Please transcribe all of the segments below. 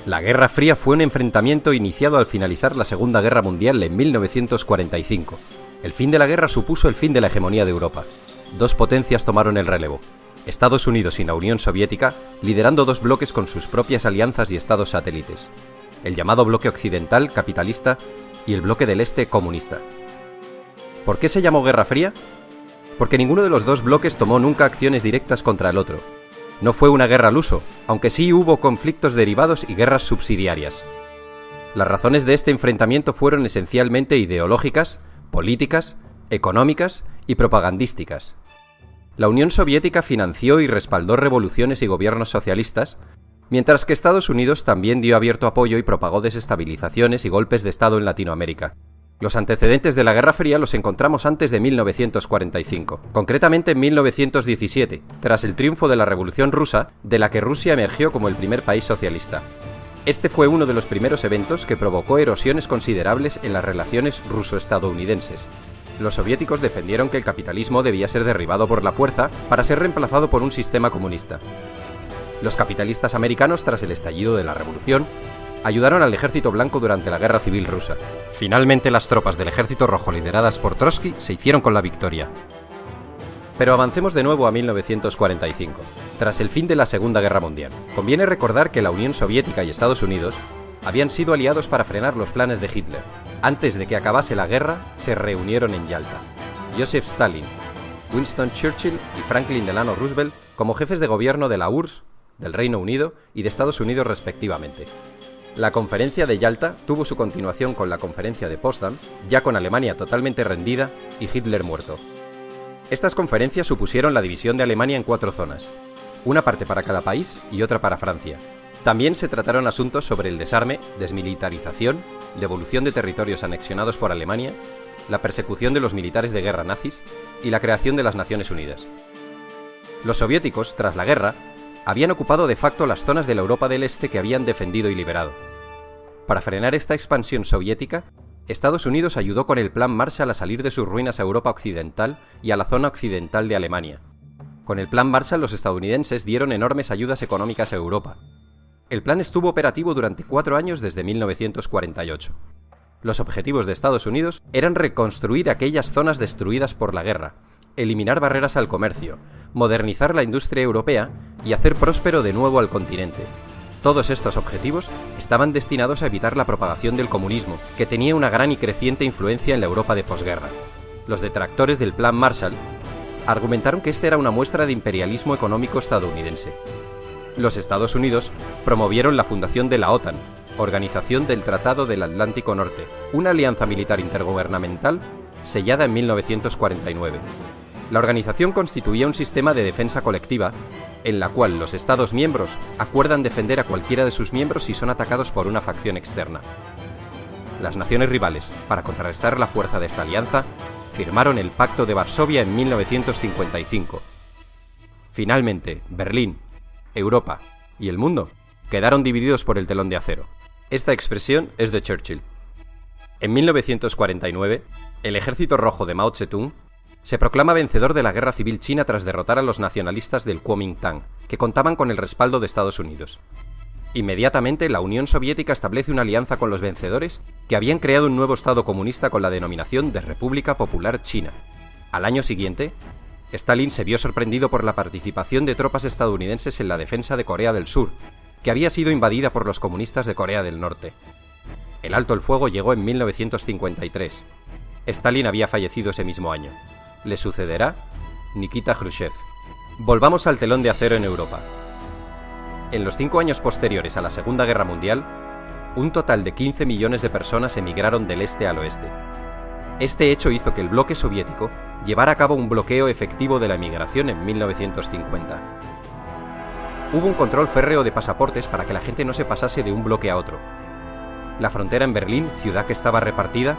La Guerra Fría fue un enfrentamiento iniciado al finalizar la Segunda Guerra Mundial en 1945. El fin de la guerra supuso el fin de la hegemonía de Europa. Dos potencias tomaron el relevo: Estados Unidos y la Unión Soviética, liderando dos bloques con sus propias alianzas y estados satélites: el llamado bloque occidental capitalista y el bloque del este comunista. ¿Por qué se llamó Guerra Fría? Porque ninguno de los dos bloques tomó nunca acciones directas contra el otro. No fue una guerra al uso, aunque sí hubo conflictos derivados y guerras subsidiarias. Las razones de este enfrentamiento fueron esencialmente ideológicas, políticas, económicas y propagandísticas. La Unión Soviética financió y respaldó revoluciones y gobiernos socialistas, mientras que Estados Unidos también dio abierto apoyo y propagó desestabilizaciones y golpes de Estado en Latinoamérica. Los antecedentes de la Guerra Fría los encontramos antes de 1945, concretamente en 1917, tras el triunfo de la Revolución Rusa, de la que Rusia emergió como el primer país socialista. Este fue uno de los primeros eventos que provocó erosiones considerables en las relaciones ruso-estadounidenses. Los soviéticos defendieron que el capitalismo debía ser derribado por la fuerza para ser reemplazado por un sistema comunista. Los capitalistas americanos, tras el estallido de la Revolución, ayudaron al Ejército Blanco durante la Guerra Civil Rusa. Finalmente, las tropas del Ejército Rojo lideradas por Trotsky se hicieron con la victoria. Pero avancemos de nuevo a 1945, tras el fin de la Segunda Guerra Mundial. Conviene recordar que la Unión Soviética y Estados Unidos habían sido aliados para frenar los planes de Hitler. Antes de que acabase la guerra, se reunieron en Yalta. Joseph Stalin, Winston Churchill y Franklin Delano Roosevelt como jefes de gobierno de la URSS, del Reino Unido y de Estados Unidos respectivamente. La conferencia de Yalta tuvo su continuación con la conferencia de Potsdam, ya con Alemania totalmente rendida y Hitler muerto. Estas conferencias supusieron la división de Alemania en 4 zonas, una parte para cada país y otra para Francia. También se trataron asuntos sobre el desarme, desmilitarización, devolución de territorios anexionados por Alemania, la persecución de los militares de guerra nazis y la creación de las Naciones Unidas. Los soviéticos, tras la guerra, habían ocupado de facto las zonas de la Europa del Este que habían defendido y liberado. Para frenar esta expansión soviética, Estados Unidos ayudó con el Plan Marshall a salir de sus ruinas a Europa occidental y a la zona occidental de Alemania. Con el Plan Marshall los estadounidenses dieron enormes ayudas económicas a Europa. El plan estuvo operativo durante 4 años desde 1948. Los objetivos de Estados Unidos eran reconstruir aquellas zonas destruidas por la guerra, eliminar barreras al comercio, modernizar la industria europea y hacer próspero de nuevo al continente. Todos estos objetivos estaban destinados a evitar la propagación del comunismo, que tenía una gran y creciente influencia en la Europa de posguerra. Los detractores del Plan Marshall argumentaron que este era una muestra de imperialismo económico estadounidense. Los Estados Unidos promovieron la fundación de la OTAN, Organización del Tratado del Atlántico Norte, una alianza militar intergubernamental sellada en 1949. La organización constituía un sistema de defensa colectiva en la cual los Estados miembros acuerdan defender a cualquiera de sus miembros si son atacados por una facción externa. Las naciones rivales, para contrarrestar la fuerza de esta alianza, firmaron el Pacto de Varsovia en 1955. Finalmente, Berlín, Europa y el mundo quedaron divididos por el telón de acero. Esta expresión es de Churchill. En 1949, el Ejército Rojo de Mao Zedong se proclama vencedor de la Guerra Civil China tras derrotar a los nacionalistas del Kuomintang, que contaban con el respaldo de Estados Unidos. Inmediatamente, la Unión Soviética establece una alianza con los vencedores que habían creado un nuevo Estado comunista con la denominación de República Popular China. Al año siguiente, Stalin se vio sorprendido por la participación de tropas estadounidenses en la defensa de Corea del Sur, que había sido invadida por los comunistas de Corea del Norte. El alto el fuego llegó en 1953. Stalin había fallecido ese mismo año. Le sucederá Nikita Khrushchev. Volvamos al telón de acero en Europa. En los 5 años posteriores a la Segunda Guerra Mundial, un total de 15 millones de personas emigraron del este al oeste. Este hecho hizo que el bloque soviético llevara a cabo un bloqueo efectivo de la emigración en 1950. Hubo un control férreo de pasaportes para que la gente no se pasase de un bloque a otro. La frontera en Berlín, ciudad que estaba repartida,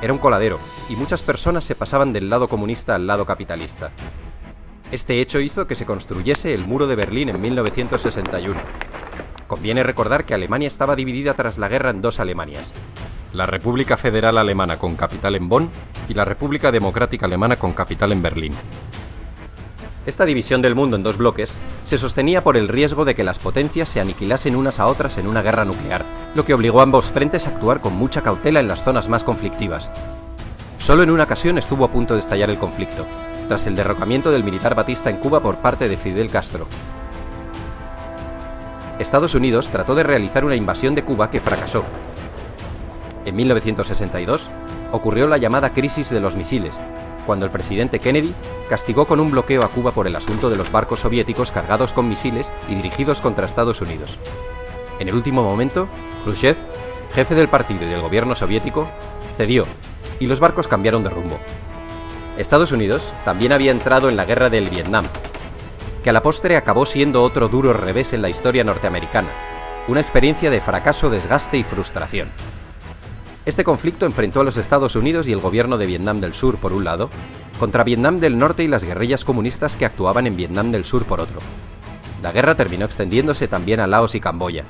era un coladero, y muchas personas se pasaban del lado comunista al lado capitalista. Este hecho hizo que se construyese el Muro de Berlín en 1961. Conviene recordar que Alemania estaba dividida tras la guerra en 2 Alemanias: la República Federal Alemana con capital en Bonn y la República Democrática Alemana con capital en Berlín. Esta división del mundo en dos bloques se sostenía por el riesgo de que las potencias se aniquilasen unas a otras en una guerra nuclear, lo que obligó a ambos frentes a actuar con mucha cautela en las zonas más conflictivas. Solo en una ocasión estuvo a punto de estallar el conflicto, tras el derrocamiento del militar Batista en Cuba por parte de Fidel Castro. Estados Unidos trató de realizar una invasión de Cuba que fracasó. En 1962 ocurrió la llamada crisis de los misiles, cuando el presidente Kennedy castigó con un bloqueo a Cuba por el asunto de los barcos soviéticos cargados con misiles y dirigidos contra Estados Unidos. En el último momento, Khrushchev, jefe del partido y del gobierno soviético, cedió, y los barcos cambiaron de rumbo. Estados Unidos también había entrado en la guerra del Vietnam, que a la postre acabó siendo otro duro revés en la historia norteamericana, una experiencia de fracaso, desgaste y frustración. Este conflicto enfrentó a los Estados Unidos y el gobierno de Vietnam del Sur por un lado, contra Vietnam del Norte y las guerrillas comunistas que actuaban en Vietnam del Sur por otro. La guerra terminó extendiéndose también a Laos y Camboya.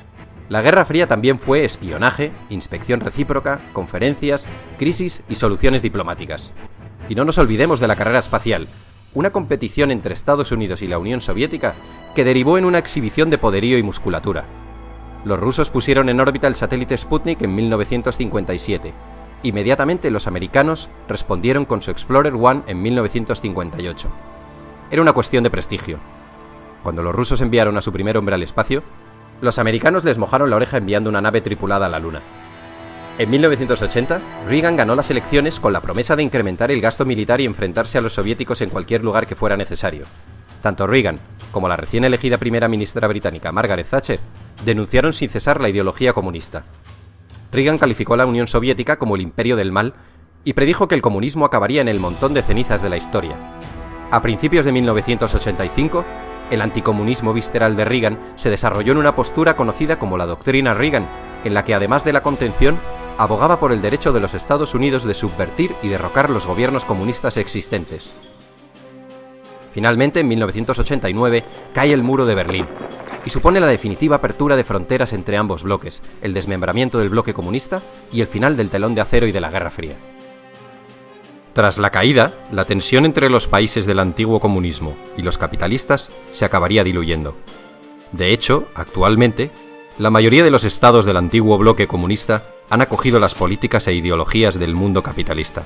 La Guerra Fría también fue espionaje, inspección recíproca, conferencias, crisis y soluciones diplomáticas. Y no nos olvidemos de la carrera espacial, una competición entre Estados Unidos y la Unión Soviética que derivó en una exhibición de poderío y musculatura. Los rusos pusieron en órbita el satélite Sputnik en 1957. Inmediatamente los americanos respondieron con su Explorer 1 en 1958. Era una cuestión de prestigio. Cuando los rusos enviaron a su primer hombre al espacio, los americanos les mojaron la oreja enviando una nave tripulada a la Luna. En 1980, Reagan ganó las elecciones con la promesa de incrementar el gasto militar y enfrentarse a los soviéticos en cualquier lugar que fuera necesario. Tanto Reagan como la recién elegida primera ministra británica Margaret Thatcher denunciaron sin cesar la ideología comunista. Reagan calificó a la Unión Soviética como el imperio del mal y predijo que el comunismo acabaría en el montón de cenizas de la historia. A principios de 1985, el anticomunismo visceral de Reagan se desarrolló en una postura conocida como la doctrina Reagan, en la que además de la contención, abogaba por el derecho de los Estados Unidos de subvertir y derrocar los gobiernos comunistas existentes. Finalmente, en 1989, cae el muro de Berlín, y supone la definitiva apertura de fronteras entre ambos bloques, el desmembramiento del bloque comunista y el final del telón de acero y de la Guerra Fría. Tras la caída, la tensión entre los países del antiguo comunismo y los capitalistas se acabaría diluyendo. De hecho, actualmente, la mayoría de los estados del antiguo bloque comunista han acogido las políticas e ideologías del mundo capitalista.